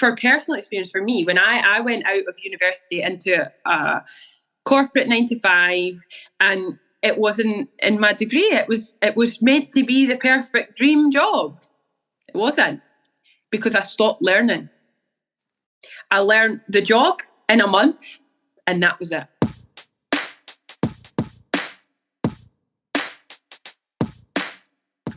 for personal experience for me, when I went out of university into a corporate 9 to 5, and it wasn't in my degree, it was meant to be the perfect dream job. It wasn't, because I stopped learning. I learned the job in a month, and that was it.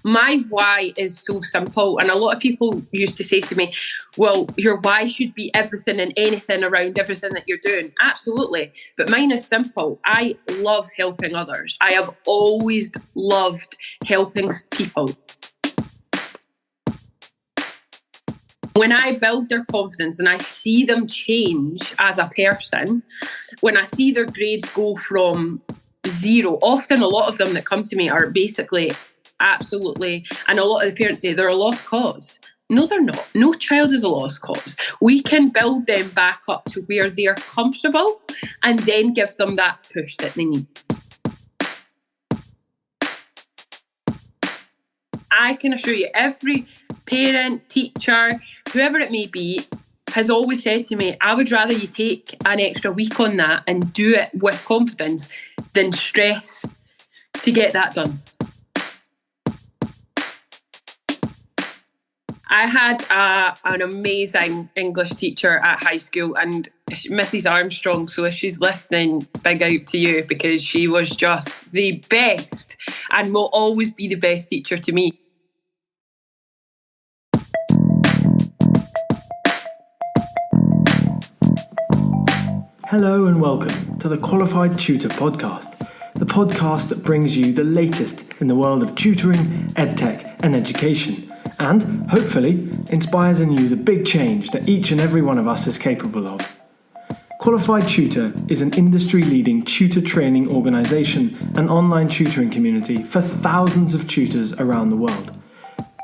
My why is so simple, and a lot of people used to say to me, well, your why should be everything and anything around everything that you're doing. Absolutely. But mine is simple. I love helping others. I have always loved helping people. When I build their confidence and I see them change as a person, when I see their grades go from 0, often a lot of them that come to me are basically absolutely, and a lot of the parents say they're a lost cause. No, they're not. No child is a lost cause. We can build them back up to where they're comfortable and then give them that push that they need. I can assure you, every parent, teacher, whoever it may be, has always said to me, I would rather you take an extra week on that and do it with confidence than stress to get that done. I had an amazing English teacher at high school, and Mrs. Armstrong, so if she's listening, big out to you, because she was just the best and will always be the best teacher to me. Hello and welcome to the Qualified Tutor Podcast, the podcast that brings you the latest in the world of tutoring, edtech and education, and hopefully inspires in you the big change that each and every one of us is capable of. Qualified Tutor is an industry-leading tutor training organisation and online tutoring community for thousands of tutors around the world.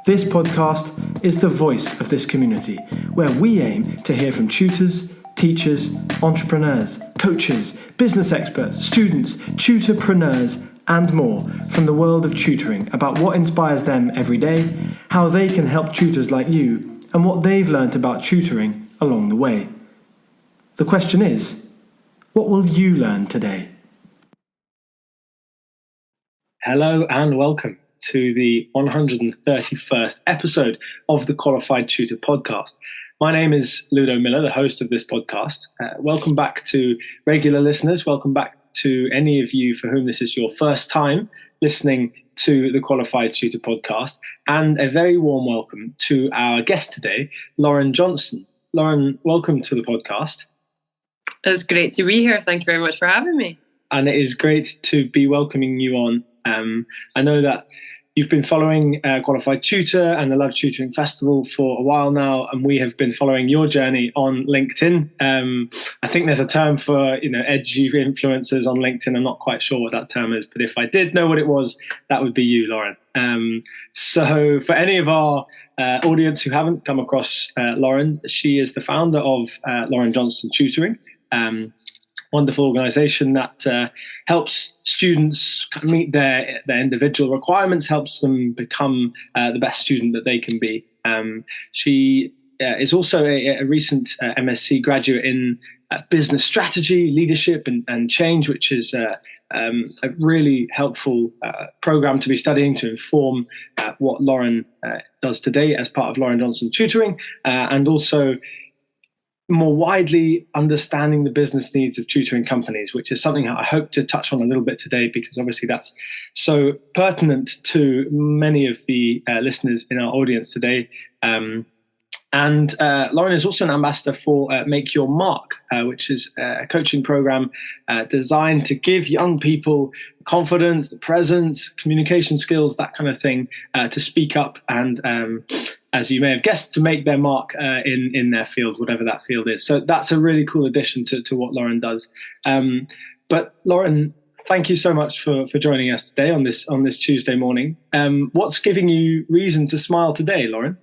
This podcast is the voice of this community, where we aim to hear from tutors, teachers, entrepreneurs, coaches, business experts, students, tutorpreneurs, and more from the world of tutoring about what inspires them every day, how they can help tutors like you, and what they've learnt about tutoring along the way. The question is, what will you learn today? Hello and welcome to the 131st episode of the Qualified Tutor Podcast. My name is Ludo Miller, the host of this podcast. Welcome back to regular listeners. Welcome back to any of you for whom this is your first time listening to the Qualified Tutor Podcast, and a very warm welcome to our guest today, Lauren Johnson. Lauren, welcome to the podcast. It's great to be here. Thank you very much for having me. And it is great to be welcoming you on. I know that you've been following Qualified Tutor and the Love Tutoring Festival for a while now, and we have been following your journey on LinkedIn. I think there's a term for, edgy influencers on LinkedIn. I'm not quite sure what that term is, but if I did know what it was, that would be you, Lauren. So for any of our audience who haven't come across Lauren, she is the founder of Lauren Johnson Tutoring. Wonderful organisation that helps students meet their individual requirements, helps them become the best student that they can be. She is also a recent MSc graduate in business strategy, leadership and change, which is a really helpful program to be studying to inform what Lauren does today as part of Lauren Johnson Tutoring, and also more widely understanding the business needs of tutoring companies, which is something I hope to touch on a little bit today, because obviously that's so pertinent to many of the listeners in our audience today. And Lauren is also an ambassador for Make Your Mark, which is a coaching program designed to give young people confidence, presence, communication skills, that kind of thing, to speak up and, as you may have guessed, to make their mark in their field, whatever that field is. So that's a really cool addition to what Lauren does. But Lauren, thank you so much for joining us today on this Tuesday morning. What's giving you reason to smile today, Lauren?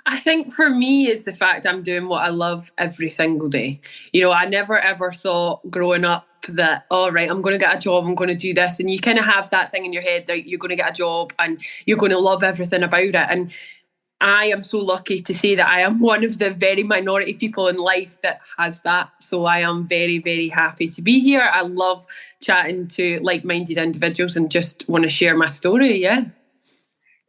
I think for me is the fact I'm doing what I love every single day. I never ever thought growing up that, all right, I'm going to get a job, I'm going to do this. And you kind of have that thing in your head that you're going to get a job and you're going to love everything about it. And I am so lucky to say that I am one of the very minority people in life that has that. So I am very, very happy to be here. I love chatting to like-minded individuals and just want to share my story. Yeah.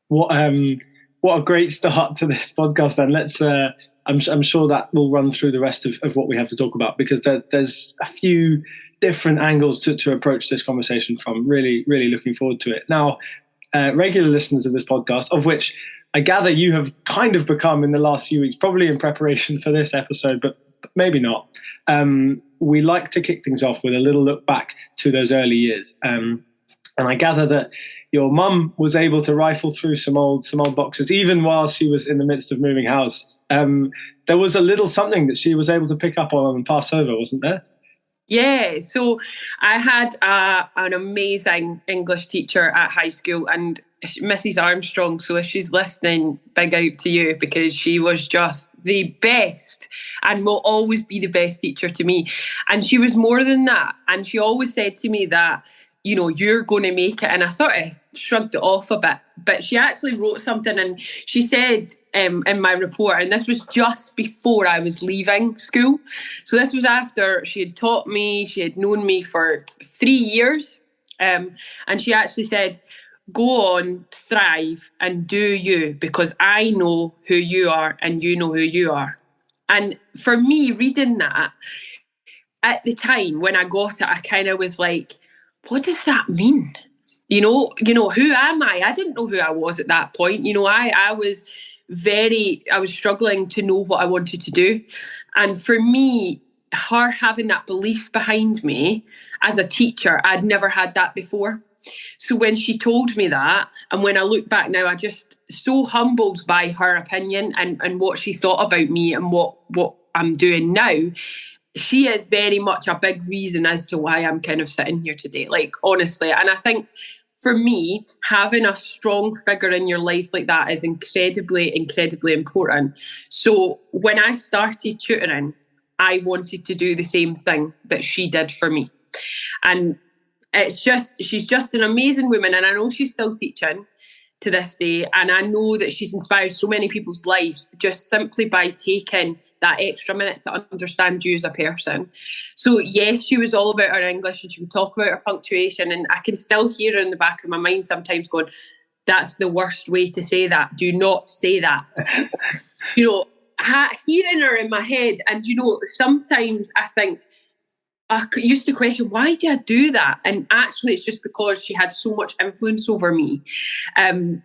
What a great start to this podcast. Then let's. I'm sure that will run through the rest of what we have to talk about, because there's a few different angles to approach this conversation from. Really, really looking forward to it. Now, regular listeners of this podcast, of which I gather you have kind of become in the last few weeks, probably in preparation for this episode, but maybe not. We like to kick things off with a little look back to those early years. And I gather that your mum was able to rifle through some old boxes, even while she was in the midst of moving house. There was a little something that she was able to pick up on and pass over, wasn't there? Yeah, so I had an amazing English teacher at high school, and Mrs. Armstrong. So if she's listening, big out to you, because she was just the best and will always be the best teacher to me. And she was more than that. And she always said to me that, you know, you're going to make it. And I sort of shrugged it off a bit. But she actually wrote something, and she said in my report, and this was just before I was leaving school. So this was after she had taught me, she had known me for 3 years. And she actually said, go on, thrive and do you, because I know who you are and you know who you are. And for me, reading that, at the time when I got it, I kind of was like, what does that mean? You know, who am I? I didn't know who I was at that point. You know, I was struggling to know what I wanted to do. And for me, her having that belief behind me as a teacher, I'd never had that before. So when she told me that, and when I look back now, I just so humbled by her opinion and what she thought about me and what I'm doing now. She is very much a big reason as to why I'm kind of sitting here today, like, honestly. And I think for me, having a strong figure in your life like that is incredibly, incredibly important. So when I started tutoring, I wanted to do the same thing that she did for me. And she's just an amazing woman. And I know she's still teaching to this day. And I know that she's inspired so many people's lives just simply by taking that extra minute to understand you as a person. So yes, she was all about her English, and she would talk about her punctuation. And I can still hear her in the back of my mind sometimes going, that's the worst way to say that. Do not say that. You know, hearing her in my head. And, you know, sometimes I think, I used to question, why do I do that? And actually, it's just because she had so much influence over me, and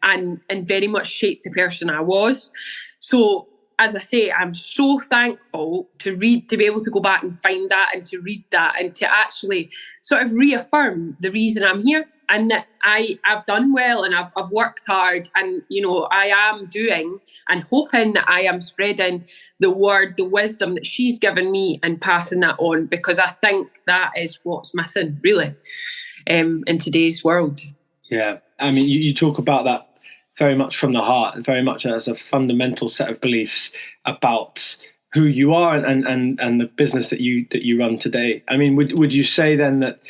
very much shaped the person I was. So, as I say, I'm so thankful to be able to go back and find that and to read that and to actually sort of reaffirm the reason I'm here, and that I've done well and I've worked hard, and, you know, I am doing and hoping that I am spreading the word, the wisdom that she's given me and passing that on, because I think that is what's missing, really, in today's world. Yeah. I mean, you talk about that very much from the heart, very much as a fundamental set of beliefs about who you are and the business that you run today. I mean, would you say then that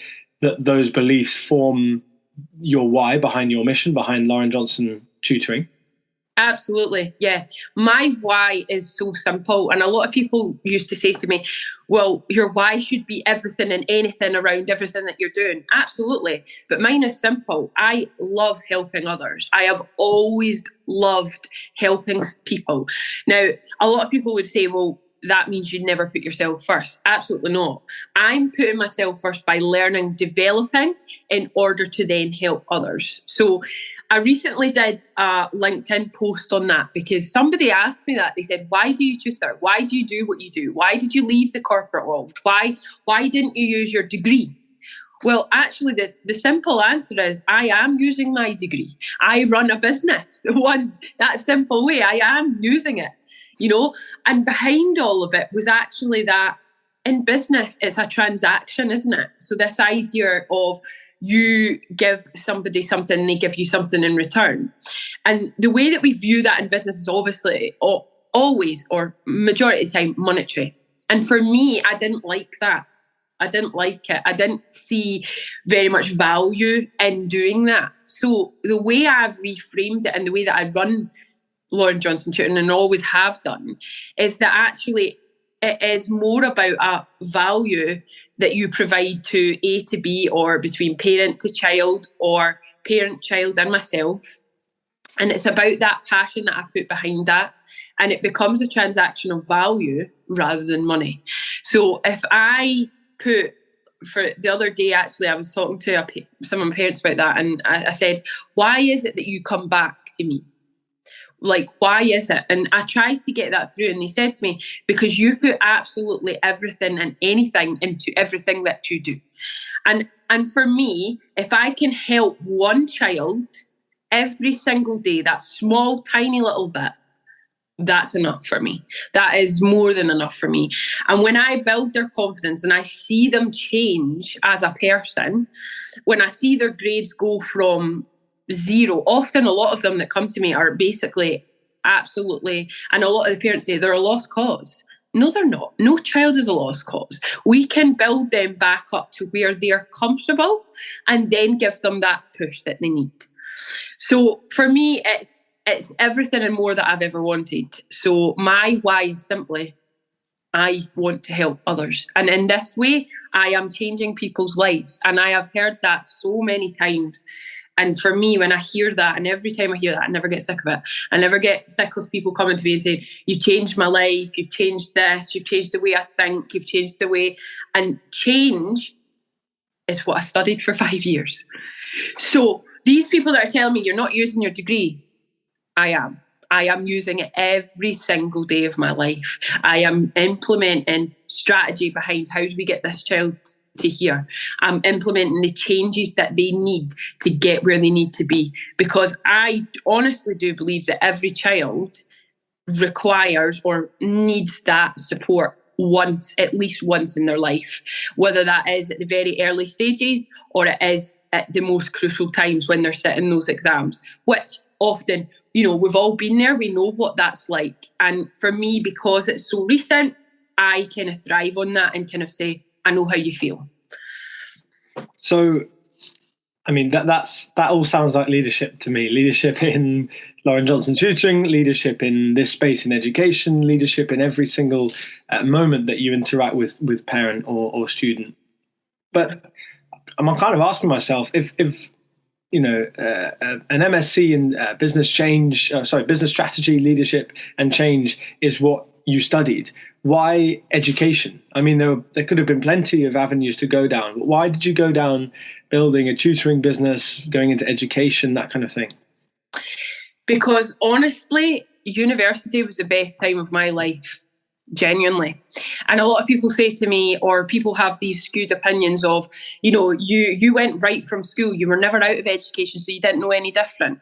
those beliefs form your why behind your mission, behind Lauren Johnson Tutoring? Absolutely, yeah. My why is so simple. And a lot of people used to say to me, well, your why should be everything and anything around everything that you're doing. Absolutely. But mine is simple. I love helping others. I have always loved helping people. Now, a lot of people would say, well, that means you never put yourself first. Absolutely not. I'm putting myself first by learning, developing in order to then help others. So I recently did a LinkedIn post on that because somebody asked me that. They said, why do you tutor? Why do you do what you do? Why did you leave the corporate world? Why didn't you use your degree? Well, actually, the simple answer is I am using my degree. I run a business. That simple way, I am using it, you know. And behind all of it was actually that in business, it's a transaction, isn't it? So this idea of you give somebody something, they give you something in return. And the way that we view that in business is obviously always, or majority of the time, monetary. And for me, I didn't like that. I didn't like it. I didn't see very much value in doing that. So the way I've reframed it and the way that I run Lauren Johnson tutoring and always have done, is that actually it is more about a value that you provide to A to B, or between parent to child, or parent, child and myself. And it's about that passion that I put behind that. And it becomes a transaction of value rather than money. So if I put, for the other day, actually, I was talking to some of my parents about that. And I said, why is it that you come back to me? Like, why is it? And I tried to get that through. And they said to me, because you put absolutely everything and anything into everything that you do. And for me, if I can help one child every single day, that small, tiny little bit, that's enough for me. That is more than enough for me. And when I build their confidence and I see them change as a person, when I see their grades go from zero, often a lot of them that come to me are basically absolutely, and a lot of the parents say they're a lost cause. No, they're not. No child is a lost cause. We can build them back up to where they're comfortable and then give them that push that they need. So for me, it's everything and more that I've ever wanted. So my why is simply, I want to help others. And in this way, I am changing people's lives. And I have heard that so many times. And for me, when I hear that, and every time I hear that, I never get sick of it. I never get sick of people coming to me and saying, you changed my life, you've changed this, you've changed the way I think, you've changed the way. And change is what I studied for 5 years. So these people that are telling me you're not using your degree, I am. I am using it every single day of my life. I am implementing strategy behind how do we get this child to here. I'm implementing the changes that they need to get where they need to be. Because I honestly do believe that every child requires or needs that support once, at least once in their life, whether that is at the very early stages or it is at the most crucial times when they're sitting those exams, which often, we've all been there. We know what that's like. And for me, because it's so recent, I kind of thrive on that and kind of say, I know how you feel. So, I mean, that all sounds like leadership to me. Leadership in Lauren Johnson tutoring, leadership in this space in education, leadership in every single moment that you interact with parent or student. But I'm kind of asking myself if an MSc in business strategy, leadership and change is what you studied. Why education? I mean, there could have been plenty of avenues to go down, but why did you go down building a tutoring business, going into education, that kind of thing? Because honestly, university was the best time of my life. Genuinely. And a lot of people say to me, or people have these skewed opinions of, you went right from school, you were never out of education, so you didn't know any different.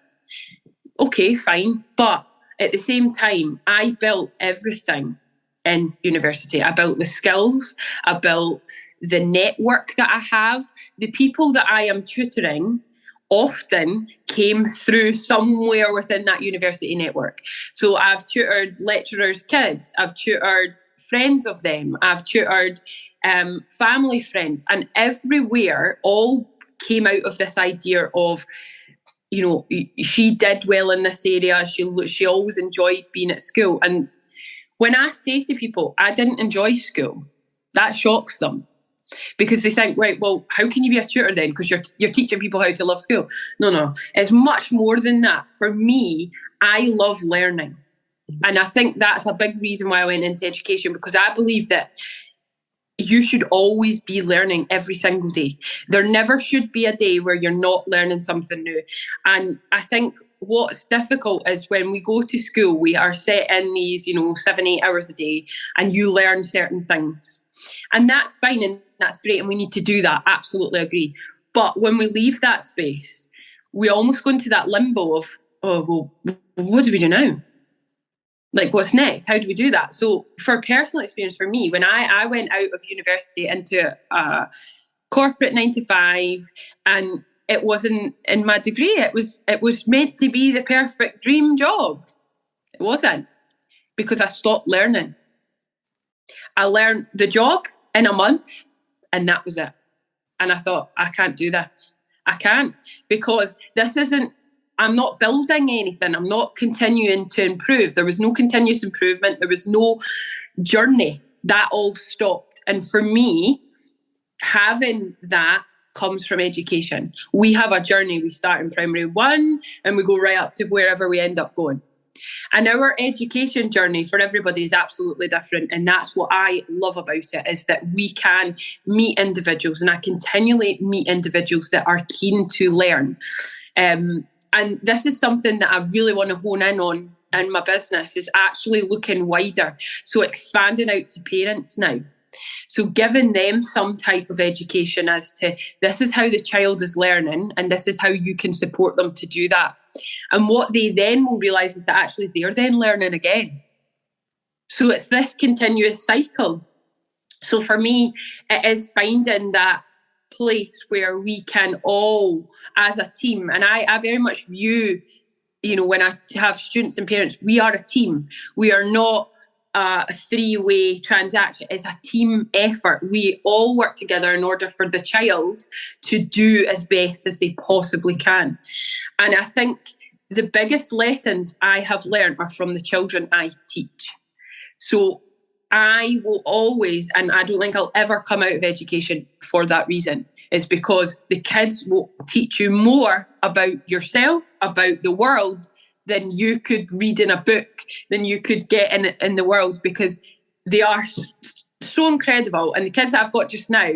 Okay, fine. But at the same time, I built everything in university. I built the skills, I built the network that I have. The people that I am tutoring often came through somewhere within that university network. So I've tutored lecturers' kids, I've tutored friends of them, I've tutored family friends, and everywhere all came out of this idea of, she did well in this area, she always enjoyed being at school. And when I say to people, I didn't enjoy school, that shocks them. Because they think, right, well, how can you be a tutor then? Because you're teaching people how to love school. No. It's much more than that. For me, I love learning. And I think that's a big reason why I went into education, because I believe that you should always be learning every single day. There never should be a day where you're not learning something new. And I think what's difficult is when we go to school, we are set in these, 7-8 hours a day, and you learn certain things. And that's fine and that's great, and we need to do that. Absolutely agree. But when we leave that space, we almost go into that limbo of, oh, well, what do we do now? Like, what's next? How do we do that? So for personal experience for me, when I went out of university into a corporate 9-to-5, and it wasn't in my degree, it was meant to be the perfect dream job. It wasn't, because I stopped learning. I learned the job in a month, and that was it. And I thought, I can't do this. I can't, because this isn't I'm not building anything. I'm not continuing to improve. There was no continuous improvement. There was no journey. That all stopped. And for me, having that comes from education. We have a journey. We start in primary 1 and we go right up to wherever we end up going. And our education journey for everybody is absolutely different. And that's what I love about it, is that we can meet individuals, and I continually meet individuals that are keen to learn. And this is something that I really want to hone in on in my business, is actually looking wider. So expanding out to parents now. So giving them some type of education as to, this is how the child is learning and this is how you can support them to do that. And what they then will realise is that actually they're then learning again. So it's this continuous cycle. So for me, it is finding that place where we can all, as a team, and I very much view, when I have students and parents, we are a team. We are not a three-way transaction. It's a team effort. We all work together in order for the child to do as best as they possibly can. And I think the biggest lessons I have learned are from the children I teach. So I will always, and I don't think I'll ever come out of education for that reason, is because the kids will teach you more about yourself, about the world, than you could read in a book, than you could get in the world, because they are so incredible. And the kids that I've got just now,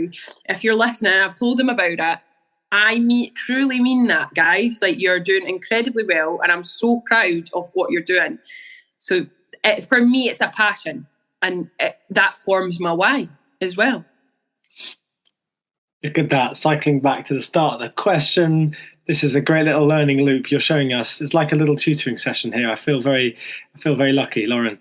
if you're listening, I've told them about it, I truly mean that, guys. Like, you're doing incredibly well, and I'm so proud of what you're doing. So for me, it's a passion, and that forms my why as well. Look at that, cycling back to the start of the question. This is a great little learning loop you're showing us. It's like a little tutoring session here. I feel very lucky, Lauren.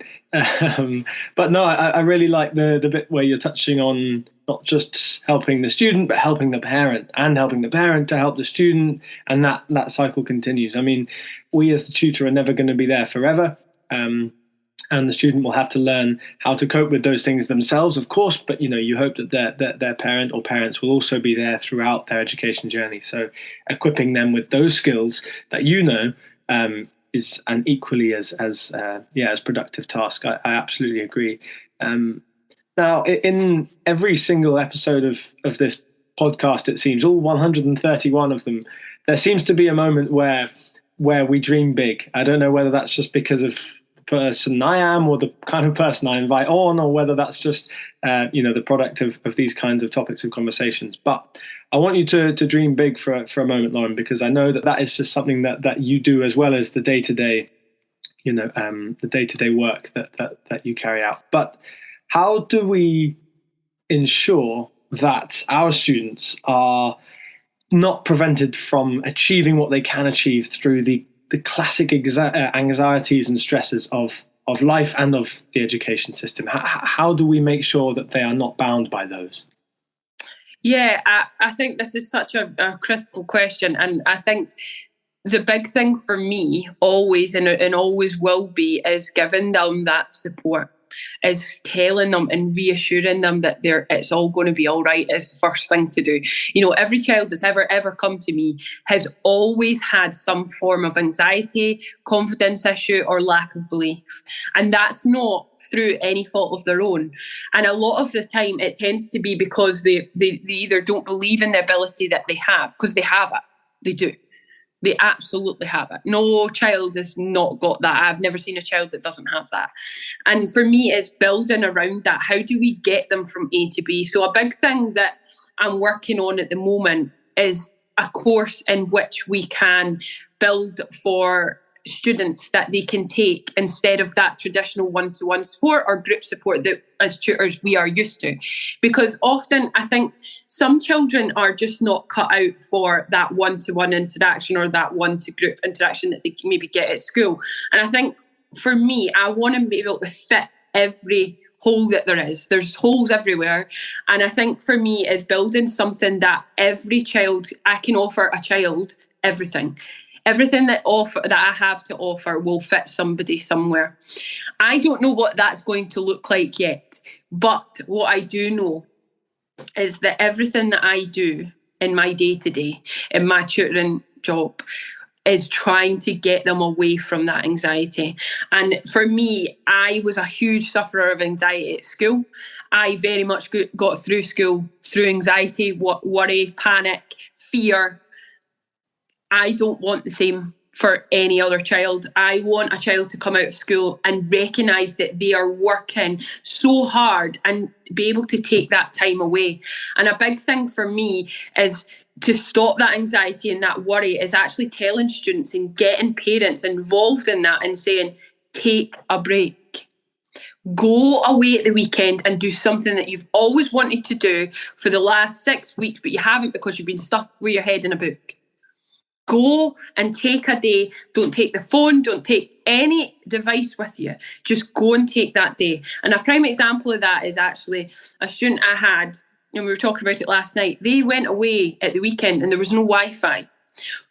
But no, I really like the bit where you're touching on not just helping the student, but helping the parent, and helping the parent to help the student. And that cycle continues. I mean, we as the tutor are never going to be there forever. And the student will have to learn how to cope with those things themselves, of course, but you hope that their parent or parents will also be there throughout their education journey. So equipping them with those skills that is an equally as productive task. I absolutely agree. Now, in every single episode of this podcast, it seems, all 131 of them, there seems to be a moment where we dream big. I don't know whether that's just because of person I am or the kind of person I invite on, or whether that's just the product of these kinds of topics of conversations. But I want you to dream big for a moment, Lauren, because I know that is just something that you do, as well as the day-to-day work that you carry out. But how do we ensure that our students are not prevented from achieving what they can achieve through the classic anxieties and stresses of life and of the education system? How do we make sure that they are not bound by those? Yeah, I think this is such a critical question. And I think the big thing for me always, and always will be, is giving them that support, is telling them and reassuring them that it's all going to be all right is the first thing to do. Every child that's ever come to me has always had some form of anxiety, confidence issue, or lack of belief. And that's not through any fault of their own. And a lot of the time it tends to be because they either don't believe in the ability that they have, because they have it. They do. They absolutely have it. No child has not got that. I've never seen a child that doesn't have that. And for me, it's building around that. How do we get them from A to B? So a big thing that I'm working on at the moment is a course in which we can build for students that they can take instead of that traditional one-to-one support or group support that as tutors we are used to. Because often I think some children are just not cut out for that one-to-one interaction or that one-to-group interaction that they can maybe get at school. And I think for me, I want to be able to fit every hole that there is. There's holes everywhere. And I think for me is building something that every child, I can offer a child everything. Everything that I have to offer will fit somebody somewhere. I don't know what that's going to look like yet, but what I do know is that everything that I do in my day-to-day, in my tutoring job, is trying to get them away from that anxiety. And for me, I was a huge sufferer of anxiety at school. I very much got through school through anxiety, worry, panic, fear. I don't want the same for any other child. I want a child to come out of school and recognise that they are working so hard and be able to take that time away. And a big thing for me is to stop that anxiety and that worry is actually telling students and getting parents involved in that and saying, take a break. Go away at the weekend and do something that you've always wanted to do for the last 6 weeks, but you haven't because you've been stuck with your head in a book. Go and take a day. Don't take the phone. Don't take any device with you. Just go and take that day. And a prime example of that is actually a student I had, and we were talking about it last night. They went away at the weekend and there was no Wi-Fi.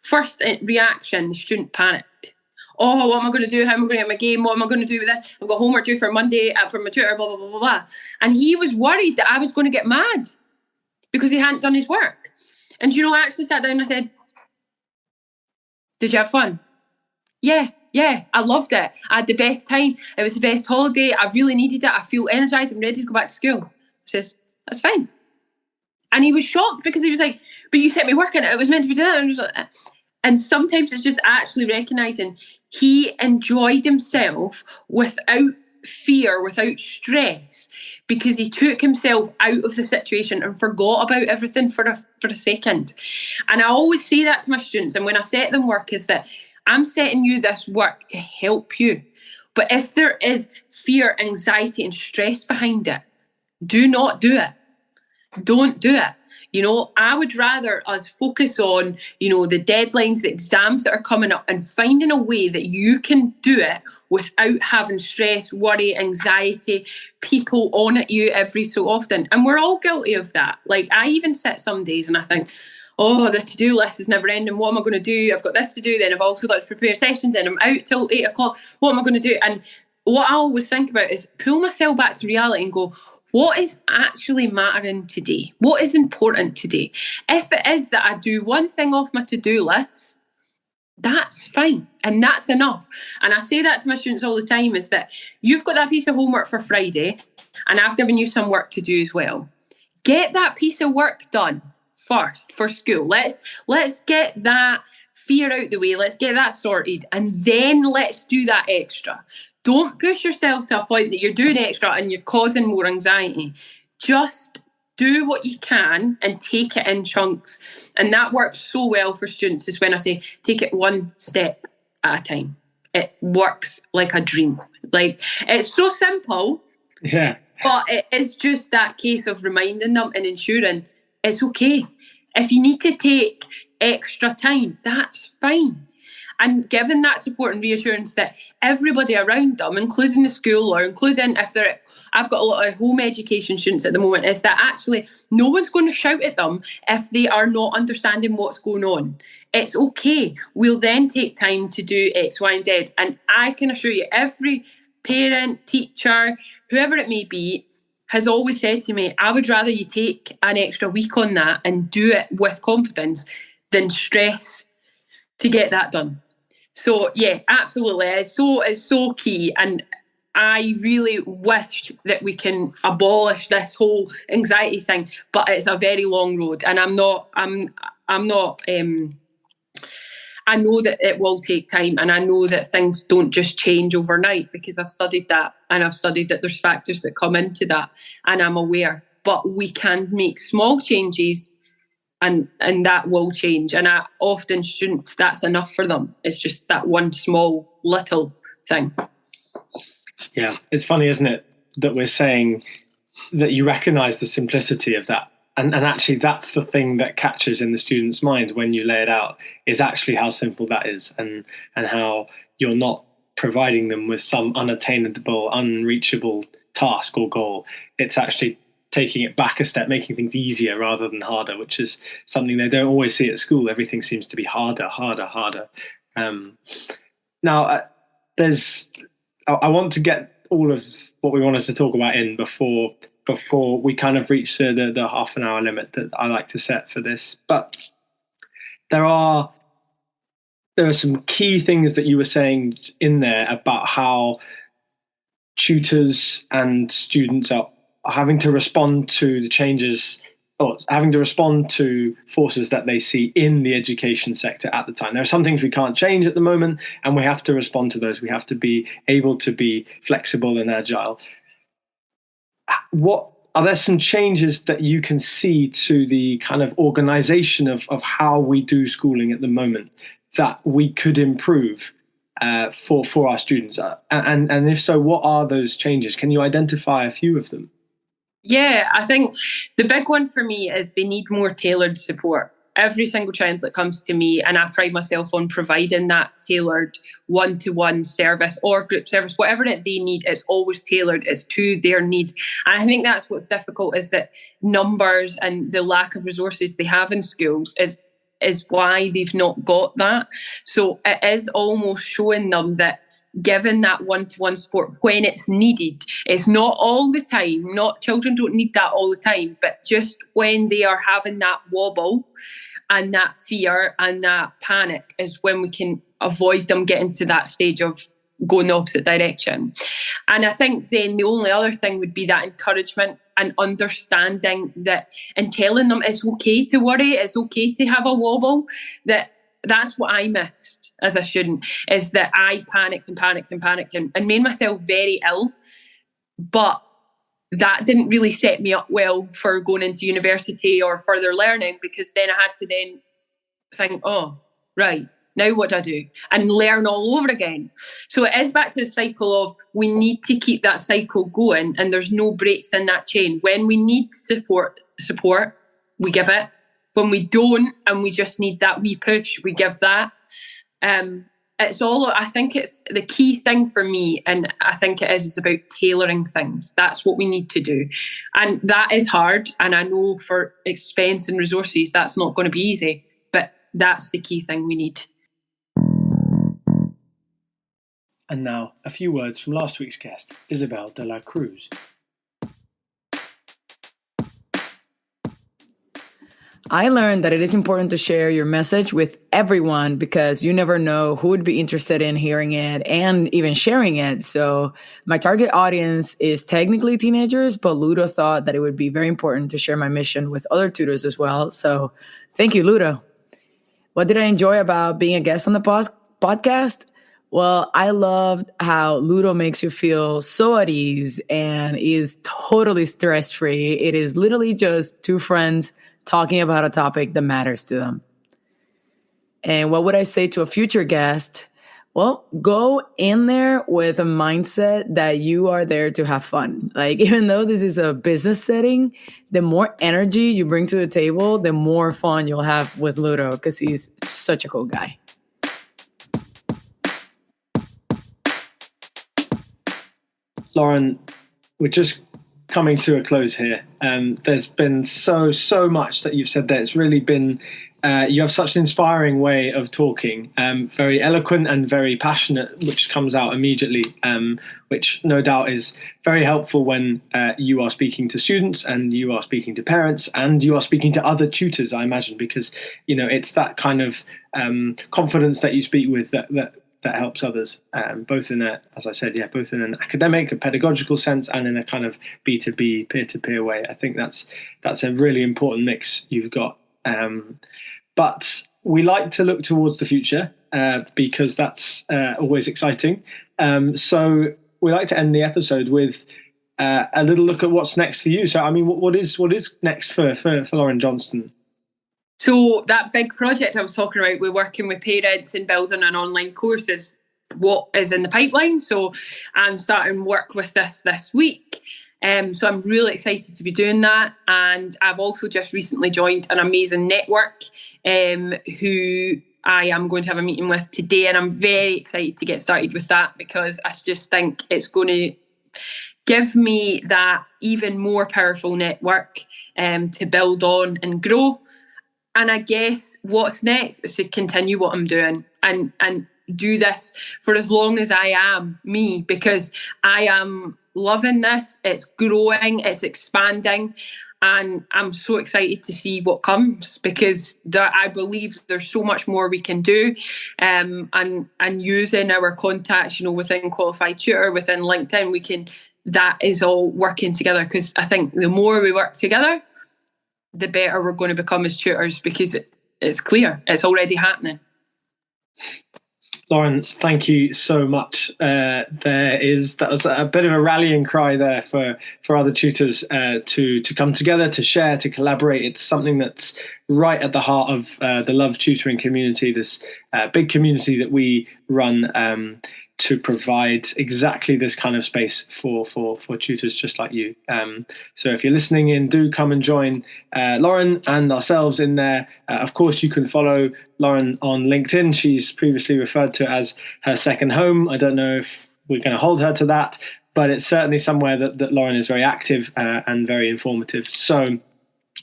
First reaction, the student panicked. Oh, what am I going to do? How am I going to get my game? What am I going to do with this? I've got homework due for Monday from my tutor, blah, blah, blah, blah, blah. And he was worried that I was going to get mad because he hadn't done his work. And, you know, I actually sat down and I said, did you have fun? Yeah, I loved it. I had the best time. It was the best holiday. I really needed it. I feel energised. I'm ready to go back to school. He says, that's fine. And he was shocked because he was like, but you set me working. It was meant to be done. And sometimes it's just actually recognising he enjoyed himself without fear, without stress, because he took himself out of the situation and forgot about everything for a second. And I always say that to my students, and when I set them work, is that I'm setting you this work to help you. But if there is fear, anxiety and stress behind it, do not do it. Don't do it. You know, I would rather us focus on, you know, the deadlines, the exams that are coming up and finding a way that you can do it without having stress, worry, anxiety, people on at you every so often. And we're all guilty of that. Like, I even sit some days and I think, oh, the to-do list is never ending. What am I going to do? I've got this to do. Then I've also got to prepare sessions. Then I'm out till 8 o'clock. What am I going to do? And what I always think about is pull myself back to reality and go, what is actually mattering today? What is important today? If it is that I do one thing off my to-do list, that's fine. And that's enough. And I say that to my students all the time, is that you've got that piece of homework for Friday and I've given you some work to do as well. Get that piece of work done first for school. Let's get that fear out the way. Let's get that sorted. And then let's do that extra. Don't push yourself to a point that you're doing extra and you're causing more anxiety. Just do what you can and take it in chunks. And that works so well for students, is when I say take it one step at a time. It works like a dream. Like, it's so simple. Yeah. But it is just that case of reminding them and ensuring it's okay. If you need to take extra time, that's fine. And giving that support and reassurance that everybody around them, including the school or including I've got a lot of home education students at the moment, is that actually no one's going to shout at them if they are not understanding what's going on. It's okay. We'll then take time to do X, Y, and Z. And I can assure you, every parent, teacher, whoever it may be, has always said to me, I would rather you take an extra week on that and do it with confidence than stress to get that done. So yeah, absolutely. It's so key. And I really wish that we can abolish this whole anxiety thing, but it's a very long road. And I'm not I know that it will take time, and I know that things don't just change overnight, because I've studied that, and I've studied that there's factors that come into that, and I'm aware. But we can make small changes, and that will change. And I often students, that's enough for them. It's just that one small little thing. Yeah, it's funny, isn't it, that we're saying that you recognise the simplicity of that. And actually, that's the thing that catches in the student's mind when you lay it out, is actually how simple that is, and how you're not providing them with some unattainable, unreachable task or goal. It's actually taking it back a step, making things easier rather than harder, which is something they don't always see at school. Everything seems to be harder. Now, I want to get all of what we wanted to talk about in before we kind of reach the half an hour limit that I like to set for this. But there are there are some key things that you were saying in there about how tutors and students are having to respond to the changes, or having to respond to forces that they see in the education sector at the time. There are some things we can't change at the moment, and we have to respond to those. We have to be able to be flexible and agile. What are there some changes that you can see to the kind of organization of how we do schooling at the moment that we could improve for our students? And if so, what are those changes? Can you identify a few of them? Yeah, I think the big one for me is they need more tailored support. Every single child that comes to me, and I pride myself on providing that tailored one-to-one service or group service, whatever it they need, it's always tailored, it's to their needs. And I think that's what's difficult, is that numbers and the lack of resources they have in schools is why they've not got that. So it is almost showing them that given that one-to-one support when it's needed, it's not all the time, not children don't need that all the time, but just when they are having that wobble and that fear and that panic is when we can avoid them getting to that stage of going the opposite direction. And I think then the only other thing would be that encouragement and understanding that, and telling them it's okay to worry, it's okay to have a wobble. That's what I missed as a student, is that I panicked and made myself very ill. But that didn't really set me up well for going into university or further learning, because then I had to then think, oh, right, now what do I do? And learn all over again. So it is back to the cycle of we need to keep that cycle going, and there's no breaks in that chain. When we need support, we give it. When we don't and we just need that wee push, we give that. It's all, I think it's the key thing for me, and I think it is about tailoring things. That's what we need to do. And that is hard. And I know for expense and resources, that's not going to be easy, but that's the key thing we need. And now, a few words from last week's guest, Isabel de la Cruz. I learned that it is important to share your message with everyone, because you never know who would be interested in hearing it and even sharing it. So my target audience is technically teenagers, but Ludo thought that it would be very important to share my mission with other tutors as well. So thank you, Ludo. What did I enjoy about being a guest on the podcast? Well, I loved how Ludo makes you feel so at ease and is totally stress-free. It is literally just two friends talking about a topic that matters to them. And what would I say to a future guest? Well, go in there with a mindset that you are there to have fun. Like, even though this is a business setting, the more energy you bring to the table, the more fun you'll have with Ludo, because he's such a cool guy. Lauren, we're just coming to a close here. There's been so much that you've said there. It's really been, you have such an inspiring way of talking, very eloquent and very passionate, which comes out immediately, which no doubt is very helpful when you are speaking to students and you are speaking to parents and you are speaking to other tutors, I imagine, because, you know, it's that kind of confidence that you speak with that helps others, both in a, as I said, both in an academic, a pedagogical sense, and in a kind of B2B, peer-to-peer way. I think that's a really important mix you've got. But we like to look towards the future because that's always exciting. So we like to end the episode with a little look at what's next for you. So, I mean, what is next for Lauren Johnston? So that big project I was talking about, we're working with parents and building an online course, is what is in the pipeline. So I'm starting work with this week. So I'm really excited to be doing that. And I've also just recently joined an amazing network who I am going to have a meeting with today. And I'm very excited to get started with that, because I just think it's going to give me that even more powerful network to build on and grow. And I guess what's next is to continue what I'm doing and do this for as long as I am me, because I am loving this. It's growing, it's expanding. And I'm so excited to see what comes, because I believe there's so much more we can do, and using our contacts, within Qualified Tutor, within LinkedIn, that is all working together, because I think the more we work together, the better we're going to become as tutors, because it's clear, it's already happening. Lauren, thank you so much. That was a bit of a rallying cry there for other tutors to come together, to share, to collaborate. It's something that's right at the heart of the Love Tutoring community, this big community that we run to provide exactly this kind of space for tutors just like you. So if you're listening in, do come and join Lauren and ourselves in there. Of course, you can follow Lauren on LinkedIn. She's previously referred to as her second home. I don't know if we're going to hold her to that, but it's certainly somewhere that Lauren is very active and very informative. So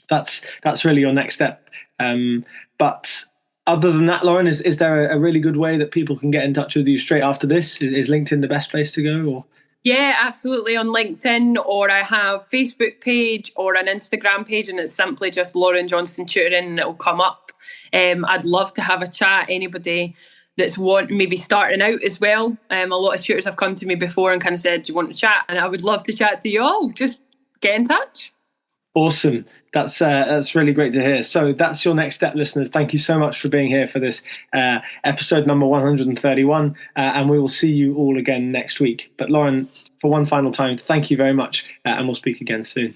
that's really your next step. But other than that, Lauren, is there a really good way that people can get in touch with you straight after this? Is LinkedIn the best place to go? Or? Yeah, absolutely, on LinkedIn, or I have a Facebook page or an Instagram page, and it's simply just Lauren Johnston Tutoring, and it'll come up. I'd love to have a chat. Anybody that's maybe starting out as well. A lot of tutors have come to me before and kind of said, do you want to chat? And I would love to chat to you all. Just get in touch. Awesome. That's really great to hear. So that's your next step, listeners. Thank you so much for being here for this episode number 131, and we will see you all again next week. But Lauren, for one final time, thank you very much, and we'll speak again soon.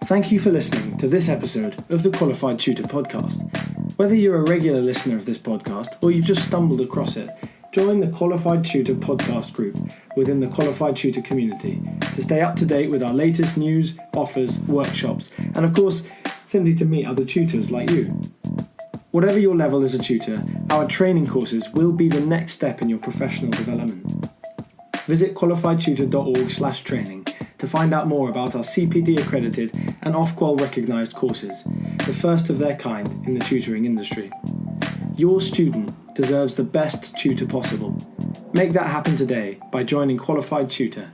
Thank you for listening to this episode of the Qualified Tutor Podcast. Whether you're a regular listener of this podcast or you've just stumbled across it, join the Qualified Tutor podcast group within the Qualified Tutor community to stay up to date with our latest news, offers, workshops, and of course, simply to meet other tutors like you. Whatever your level as a tutor, our training courses will be the next step in your professional development. Visit qualifiedtutor.org/training to find out more about our CPD accredited and Ofqual recognised courses, the first of their kind in the tutoring industry. Your student deserves the best tutor possible. Make that happen today by joining Qualified Tutor